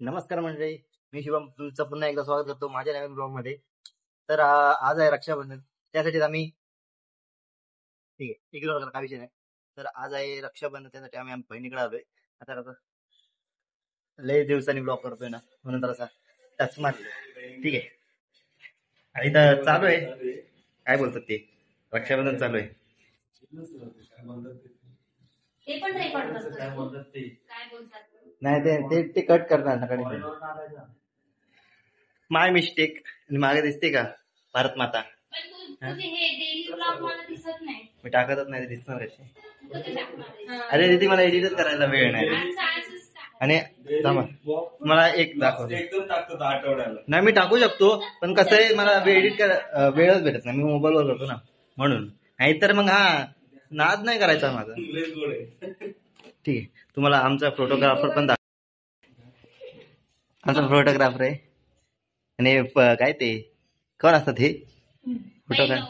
नमस्कार मंडळी, मी शिवम तुमचं पुन्हा एकदा स्वागत करतो माझ्या नवीन ब्लॉग मध्ये. तर आज आहे रक्षाबंधन. त्यासाठी आम्ही ठीक आहे इग्नोर करा, काय विषय नाही. तर आज आहे रक्षाबंधन, त्यासाठी आम्ही बहिणीकडे आलोय. आता लय दिवसांनी ब्लॉग करतोय ना, म्हणून तर असा टच मारले. ठीक आहे. आणि इथं चालू आहे, काय बोलतात ते, रक्षाबंधन चालू आहे. ते पण रेकॉर्ड करतात. काय बोलतात ते, काय बोलतात नाही ते कट करणार ना कडे. माय मिस्टेक. मागे दिसते का भारत माता? तुझे हे डेली ब्लॉग मला दिसत नाही. मी टाकतच नाही, दिसणार कशी? कधी टाकणार आहेस? अरे दीदी, मला एडिटच करायला वेळ नाही. आणि थांबा, मला एक दाखव. एकदम टाकतो आठवड्याला. नाही, मी टाकू शकतो, पण कसं आहे, मला एडिट करायला वेळच भेटत नाही. मी मोबाईलवर करतो ना, म्हणून. नाहीतर मग नाद नाही करायचा माझा. ठीक आहे. तुम्हाला आमचा फोटोग्राफर पण आमचा फोटोग्राफर आहे. आणि काय ते कोण असतात हे फोटोग्राफर?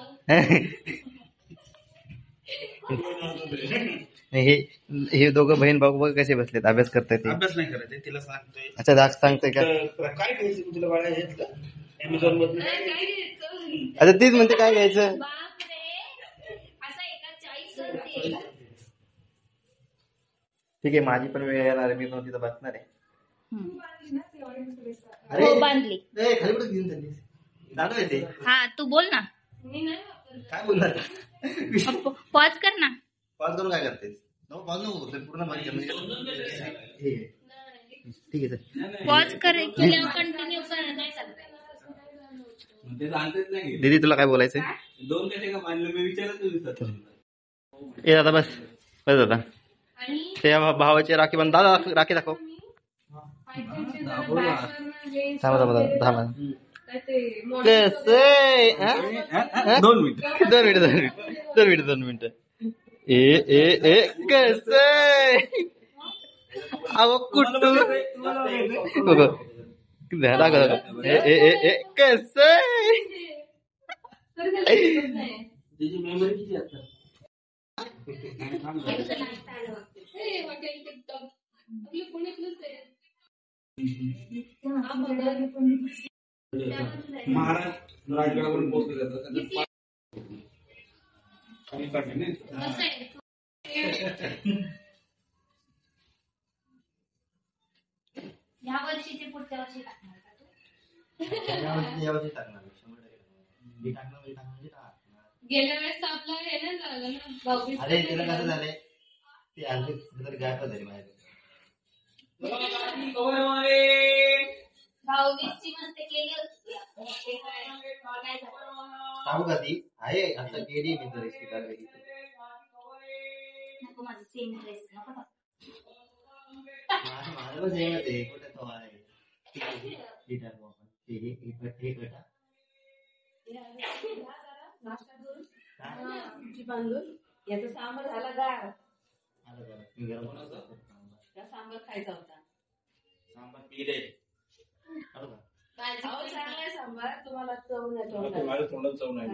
हे दोघं बहीण भाऊ बघ कसे बसलेत, अभ्यास करतायत. ते अभ्यास नाही करायचे, तिला सांगतोय. अच्छा, दाख सांगतोय का? काय घ्यायचं तुला बाळा, घेतलं अमेझॉन मधून? अच्छा, तीच म्हणते काय घ्यायचं. ठीक आहे, माझी पण वेळ येणार आहे, मी पण तिथं बसणार आहे. बांधली खाली कुठे घेऊन चालली? दादा येते. हा, तू बोल ना. काय बोलणार? पॉज कर ना. पॉज करून काय करतेस? पॉज नको करतोय, पूर्ण माहिती ठीक आहे सर. पॉज कर केल्यावर कंटिन्यू कर. काय चालतंय? दीदी, तुला काय बोलायचंय? दोन कसे का मानलं, मी विचारत. ए दादा, बस बस दादा. त्या भावाची राखी बंद. दादा राखी दाखव. थांबा थांबा थांबा. कसं? 2 मिनिट 2 मिनिट. ए कसं? अहो कुठू दाखव. ए कसं? तिची मेमरी किती असतात? महाराष्ट्र राजगडावरून पोहोचले जातात. या वर्षी ते पुढच्या वर्षी टाकणार का तू? यावर्षी टाकणार. गेल्या वेळेस आपला हे नाही झालं ना भाऊबीज. अरे तिला कसं झालंय, ती आणखी गायब झाली माझ्या. भाऊबीजची मस्त केली होती. सांगू का ती आहे आता केली मी तर स्वीकार केली. नको, माझं सेम ड्रेस नको. माझं पण सेम आहे. कुठे तो आहे बांधून याचा सांबार झाला गार. सांबार खायचा होता. सांबार पिले चांगला सांबार, तुम्हाला चव नाही. माझ्या तोंडात चव नाही.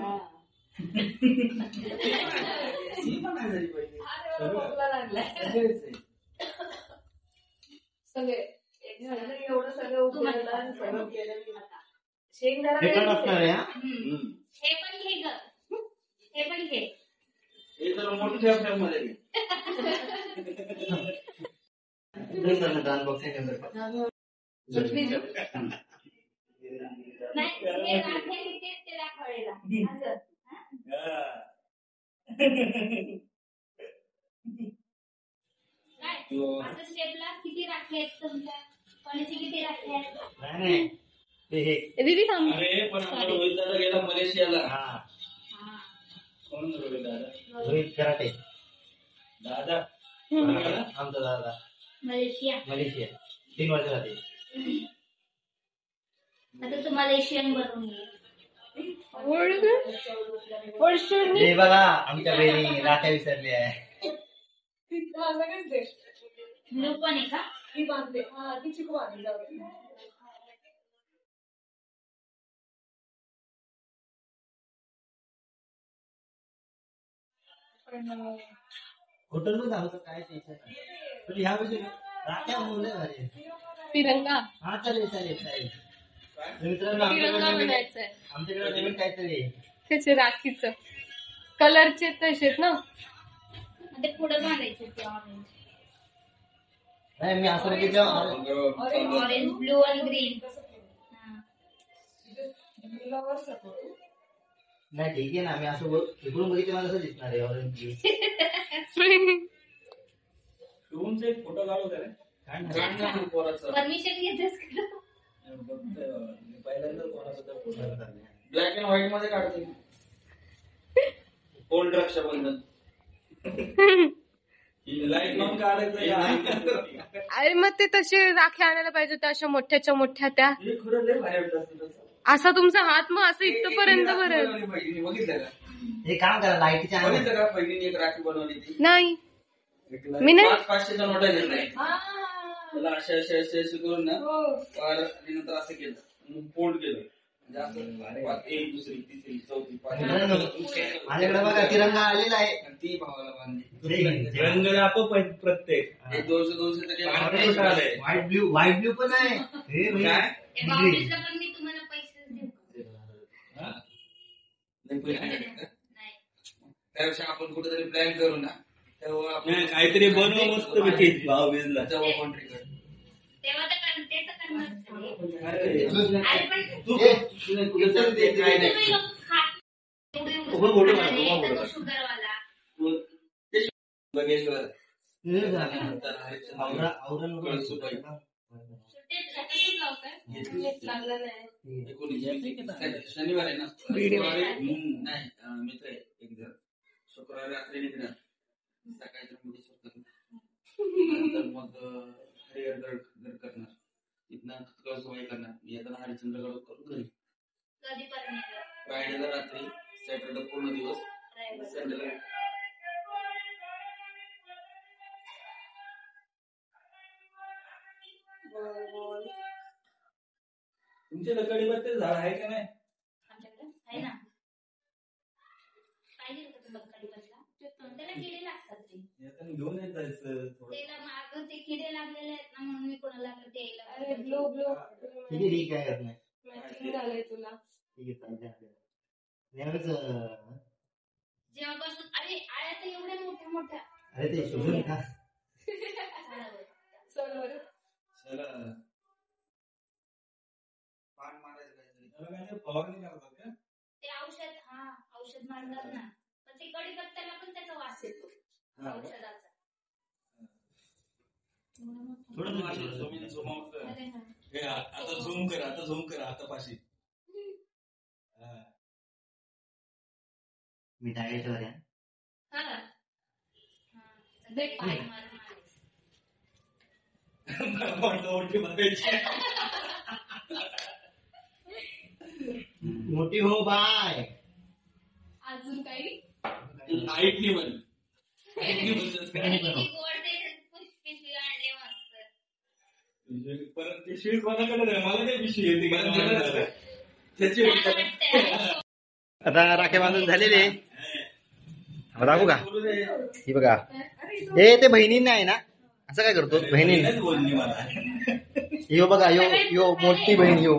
सगळे एवढं सगळं उपयोगाला सगळं केलं. शेंगदाणा हे पण घे ग, हे पण घे. हे तर मोठं ठेव मध्ये. नाही, ते दाखवायला असं स्टेपला किती राखी आहेत तुमच्या? कोणाची किती राखी आहेत? अरे पण आपला रोहित दादा गेला मलेशियाला. कोण रोहित दादा? रोहित कराटे दादा आमचा दादा मलेशिया 3 वर्ष झाली. आता तू मलेशियन बनवून घे. हे बघा, आमच्या बहिणी राख्या विसरली आहे. ब्लू पण आहे का? ती बांधते. हा, ती चिकू बांधली जाऊ. हॉटेल मध्ये आलो तर काय टेन्शन नाही, पण ह्या वर्षी राख्या मुलं भारी. तिरंगा हा चालेल चालेल चालेल. मित्रांनो तिरंगा बनायचंय आमच्याकडे नवीन काहीतरी आहे. त्याचे राखीचं कलरचे तसेच ना. ते पुढे बांधायचे ते ऑरेंज नाही मी असं बघितलं ऑरेंज ब्लू आणि ग्रीन. नाही ठीक आहे ना मी असं इकडून बघितलं मला असं दिसणार आहे ऑरेंज. फोटो काढू का रे? परमिशन घेतेस का? पहिल्यांदा कोणाचा फोटो ब्लॅक अँड व्हाईट मध्ये काढते. ओल्ड रक्षाबंधन लाईट लावून काढायचं. अरे मग ते तसे राखी आणायला पाहिजे होत्या अशा मोठ्याच्या मोठ्या त्या. हे खरं लय भारी वाटतं. असा तुमचा हात मग असं इथपर्यंत भरेल. बघितलं का? हे काम करा लाईटच्या बघितलं का पहिली एक राखी बनवली ती. नाही मी नाही. 500च्या नोटा घेतलाय त्याला अशा अशा अशा अशी करून ना पार आणि नंतर असं केलं मग फोल्ड केलं म्हणजे असं एक दुसरी तिसरी चौथी माझ्याकडे बघा तिरंगा आलेला आहे. आणि ती भावाला बांधली. रंग दाखव प्रत्येक. एक 200 तरी व्हाईट ब्ल्यू पण आहे. हे भैया, ते बाउंड्रीजला पण मी तुम्हाला पैसे देऊ. नाही त्यापेक्षा आपण कुठेतरी प्लॅन करू ना तेव्हा नाही, काहीतरी बनव मस्त पैकी भाव भिजला. तेव्हा कोणतरी करू. तेव्हा तर ते तर करणार. अरे, अरे पण काय नाही तुम्ही लोक खात एवढे उभं बोलू नका, एवढे उभं बोलू नका. शुगरवाला बघेश्वर सुट्टे सुट्टे लावताय. लागलं नाही. 19 शनिवार आहे ना. व्हिडिओ. नाही मित्र आहे एक जण शुक्रवारी रात्री निघणार सकाळी तर मुंडेश्वर करणार नंतर मग हरिहरगड करणार तिथनं कळसुबाई करणार येताना हरिश्चंद्रगड करून घरी. कधी पर्यंत फ्रायडेला रात्री सॅटरडे पूर्ण दिवस संडेला तुमच्या कडीपत्त्याचं झाड आहे का नाही? आमच्याकडे आहे ना. पाहिजे का तुला कडीपत्ता? त्याला किडे लागतात रे. येताना घेऊन येत जायचं थोडं. त्याला मागं ते किडे लागलेले आहेत ना म्हणून मी कोणाला द्यायला. अरे ब्लू ब्लू ठीक आहे ठीक आहे करत नाही. मॅचिंग झालंय तुला. ठीक आहे चालतंय आपल्याला. यावेळेस जेव्हापासून अरे आळ्या तर एवढ्या मोठ्या मोठ्या अरे ते शोधून का झाडावर. चल बरं. चला पान मारायचं काहीतरी. त्याला काय ते फवारणी करतात का? ते औषध मारतात ना. पण ते कडीपत्त्याला पण त्याचा वास येतो औषधाचा. थोडं झूम आउट कर. अरे हा. हे आता झूम कर आता पाशी. मी डायटवर आहे. हा. हा. सगळे पाय मारून आले. मोठी हो बाय. अजून काही लाईटली बन किती गोड ते पिशवी आणले मस्त. परत ते शीट कोणाकडे नाही मला नाही पिशवी येते का? त्याची मला वाटतंय आता राखे बांधून झालेले दाखवू का? ही बघा हे ते बहिणींना आहे ना असं काय करतो बहिणींना. बोलली मला. यो बघा यो मोठी बहीण यो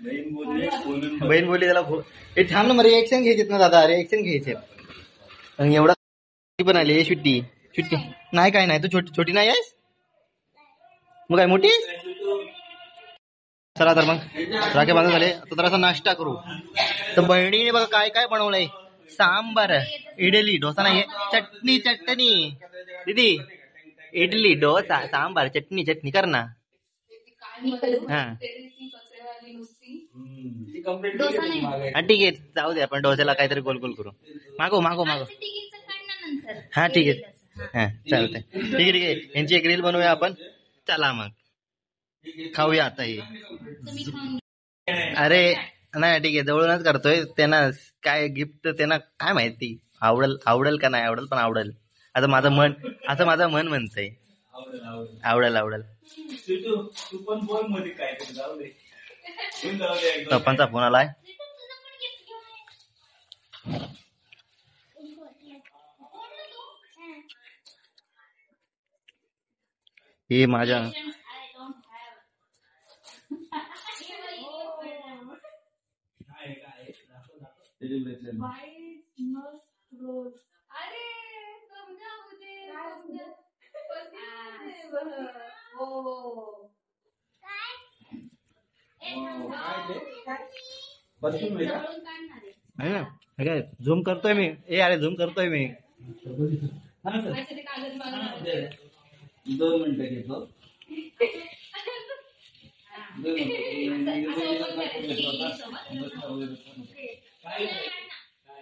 बहीण बोलली बोलून बहीण बोलली त्याला हे थांब ना मग रिएक्शन घ्यायचे ना दादा रिएक्शन घ्यायचे. आणि एवढा पण आली सुट्टी नाही काय नाही तू छोटी नाही आहेस मग काय मोठी आहेस? चला तर मग राखे बांधून झाले आता जरासा नाश्ता करू. तर बहिणीने बघा काय काय बनवलंय. सांबार इडली डोसा नाही चटणी दीदी इडली डोसा सांबार चटणी कर ना. हा डोसा नाही. हा ठीक आहे जाऊ दे आपण डोस्याला काहीतरी गोल करू. मागो तिघींचं काढ ना नंतर. हा ठीक आहे हा चालतंय ठीक आहे यांची एक रील बनवूया आपण. चला मग खाऊया आता हे. तुम्ही खाऊन अरे नाही ठीक आहे जवळूनच करतोय त्यांना काय गिफ्ट त्यांना काय माहिती आवडेल का नाही आवडेल पण आवडेल असं माझं मन म्हणतंय. आवडेल. तू पण बोल मध्ये काय तरी जाऊ दे. घेऊन जाऊ दे एकदम. पप्पांचा फोन आलाय. हे माझ्या टेडी ब्रेसलेट व्हाईट मस्त रोज. अरे समजा मुझे समजा. हो. परफ्यूम आहे का? जवळून काढणार आहे. आहे ना हे काय झूम करतोय मी अरे झूम करतोय मी हा सर माझ्यासाठी कागद मागणार हा, होते. दे. 2 मिनिटं घेतो 2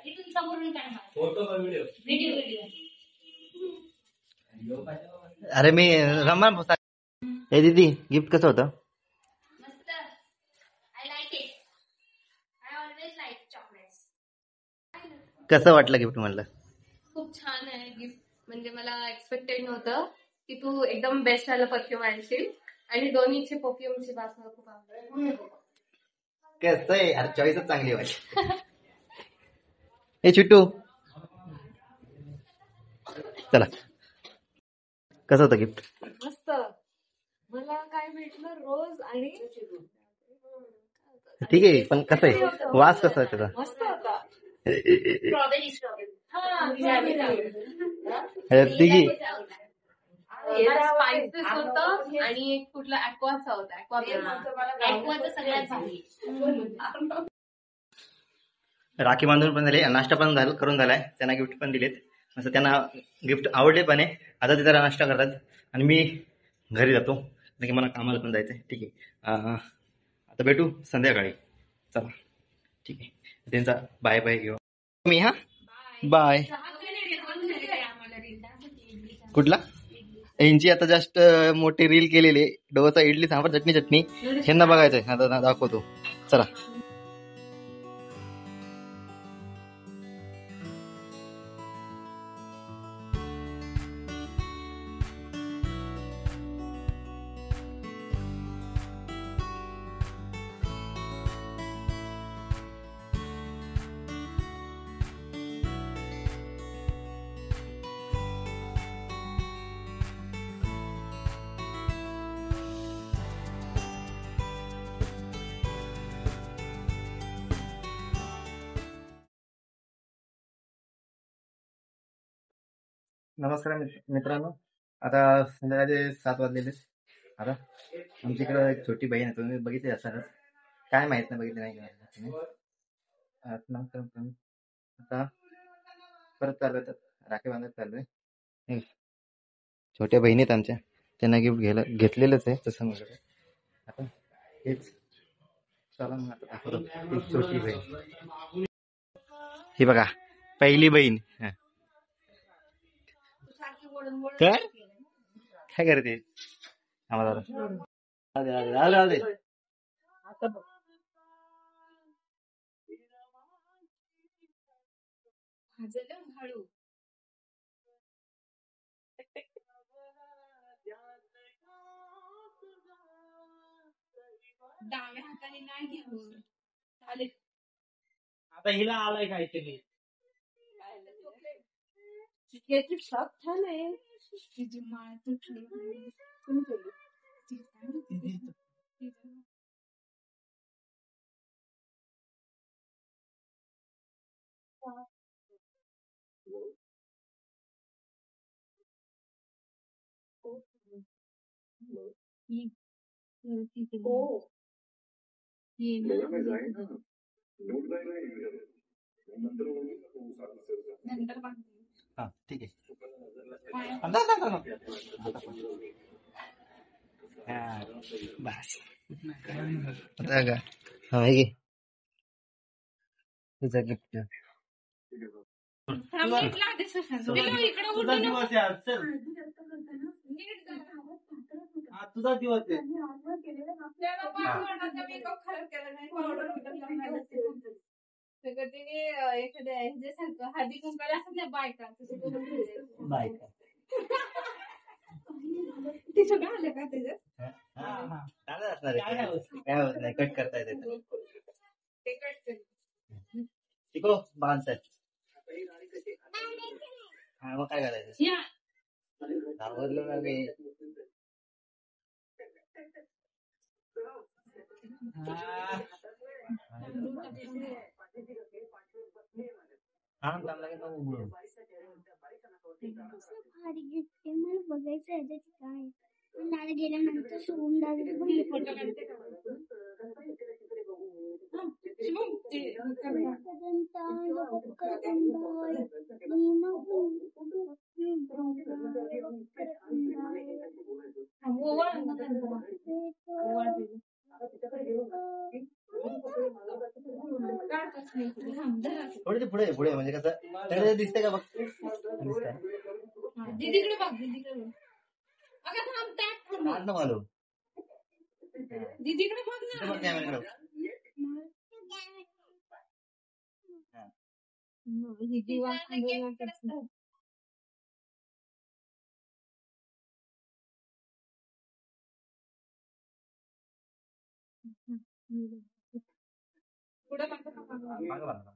इथून समोरून काढ मला. फोटो का व्हिडिओ व्हिडिओ अरे मी रमण हे दीदी गिफ्ट कसं होतं मस्त. I like it. I always like chocolates. कसं वाटलं गिफ्ट म्हणलं खूप छान आहे गिफ्ट. म्हणजे मला एक्सपेक्टेड नव्हतं की तू एकदम बेस्ट वाला परफ्यूम आणशील. आणि दोन्हीचे परफ्यूमची वास मला खूप आवडली. कसं आहे अरे चॉईसच चांगली वाटली हे चिट्टू चला कसं होतं गिफ्ट मस्त. मला काय भेटलं रोज आणि ठीक आहे पण कसं आहे वास कसा आहे त्याचा मस्त होता. Strawberry strawberry. तिघी स्पायसेस होतं आणि एक कुठला ऍक्वाचा होता. ऍक्वाचं सगळ्यात भारी. राखी बांधून पण झाले नाश्ता पण करून झालाय त्यांना गिफ्ट पण दिलेत असं त्यांना गिफ्ट आवडले पण आहे आता ते जरा नाश्ता करतात आणि मी घरी जातो कारण की मला कामाला पण जायचंय ठीक आहे आता भेटू संध्याकाळी चला ठीक आहे त्यांचा बाय बाय घेऊ मी हा बाय कुठला यांची आता जस्ट मोठी रील केलेली डोसा इडली सांबार चटणी ह्यांना बघायचंय आता दाखवतो चला नमस्कार मित्रांनो आता संध्याकाळचे 7 वाजलेले आता आमच्या इकडं एक छोटी बहीण आहे तुम्ही बघितली असणारच काय माहित नाही बघितली नाही आता परत चालू राखी बांधत चाललोय छोट्या बहिणीत आमच्या त्यांना गिफ्ट घेतलेलंच आहे तसं वगैरे आता हेच चला मग आता दाखवतो एक छोटी बहीण ही बघा पहिली बहीण काय करते आम्हाला राहू दे हळू डाव्या हाताने नाही घेऊन चालेल. आता हिला आलाय काहीतरी याची शॉप छान आहे. तिची माळ तुटली. हा ठीक आहे बस हा हे तुझं गिफ्ट तुझा दिवस आहे आज चल हा तुझा दिवस आहे एखाद्या ह्याच्यासारखं हळदी कुंकाला असत ना बायका बायका ते सगळं आलं का त्याच्यात चांगलं असणार आहे काय होत नाही कट करता येते ते कट कर. शिको बांधतात हा मग काय करायचं आवडलं ना मी थांब लागेल ना उघडून. भारी गिफ्ट आहे मला बघायचं आहे त्याची काय दादा गेल्यानंतर सोडून दादा फोटो काढते का? शुभम, ते- ओवाळ ना त्यांना. ओवाळ दिली. काढताच नाही तुला. थांब, जरा. थोडी ते पुढे पुढे म्हणजे कसं त्याला दिसतंय का बघ दिसतंय. हा, दीदीकडे बघ, दीदीकडे बघ. अगं थांब, ताट थांब. काढ ना मालू. दीदीकडे बघ इथे ना. बघ कॅमेराकडे. दीदी वाट पुढे मागं का मागं? मागं बघ ना.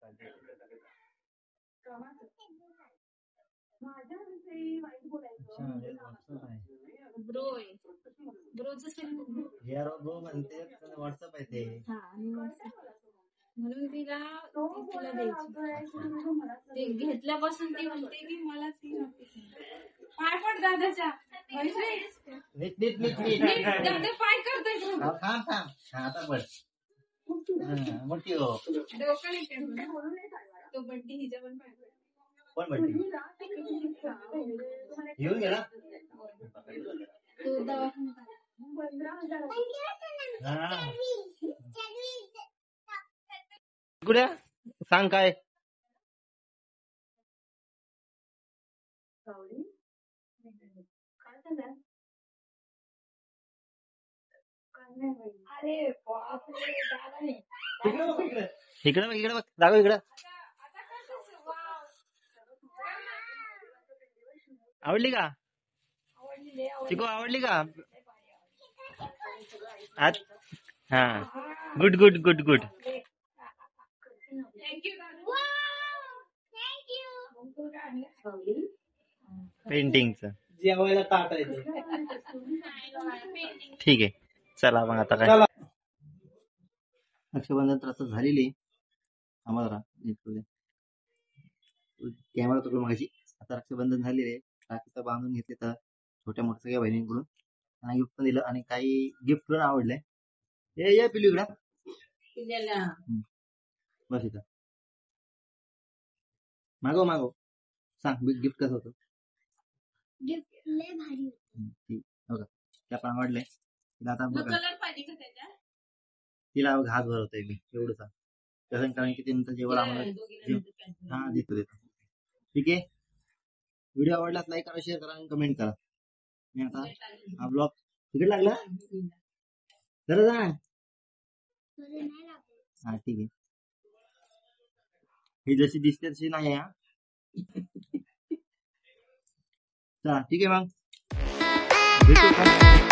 अच्छा, हे WhatsApp आहे. ब्रो आहे. ब्रोचं सिम. यार ब्रो म्हणते व्हॉट्सअप आहे ते. हा, आणि म्हणून तिला द्यायची. ते घेतल्यापासून ती म्हणते की मला ती नको. पाय पड दादाच्या. वैष्णवी, नीट नीट नीट नीट. दादा पाय करतोय तो. थांब थांब थांब. हा आता बघ. मोठी हो. डोकं नाही ठेवलं. तो बड्डी हिच्या पण पाय पड. कोण म्हणते येऊन गेला. तो दवाखान्यात आला. हा. गुड्या सांग काय. अरे बापरे, दादा नाही. इकडे बघ इकडे बघ दाखव इकडं. आता कसं? वाव. आवडली का आवडली लय आवडली. चिको आवडली का हा good good good good. Thank you दादा. पेंटिंगचं जेवायला ताट आहे ते. ठीक आहे. चला मग आता काय रक्षाबंधन तर आता झालेली आम्हाला कॅमेरा तुला मागायची. आता रक्षाबंधन झालेले राखी तर बांधून घेतले तर छोट्या मोठ्या सगळ्या बहिणींकडून आणि गिफ्ट पण दिलं आणि काही गिफ्ट पण आवडलंय. ये पिलू इकडं बस इथं मागव मागव सांग गिफ्ट कसं होतं. गिफ्ट लय भारी होतं. ठीक बघा त्या पण आवडलंय तिला. आता बघा कलर पाहिजे का त्याच्यात? तिला घास भरवतोय मी एवढंच कसं कारण की त्यांचं जेवण आम्हाला हा देतो देतो. ठीक आहे. व्हिडिओ आवडला लाईक करा शेअर करा आणि कमेंट करा. मी आता हा ब्लॉग तिकडे लागला जरा जा. बरं नाही लागलं. हा ठीक आहे. ही जशी दिसते तशी नाही हा. चला ठीक आहे मग भेटू.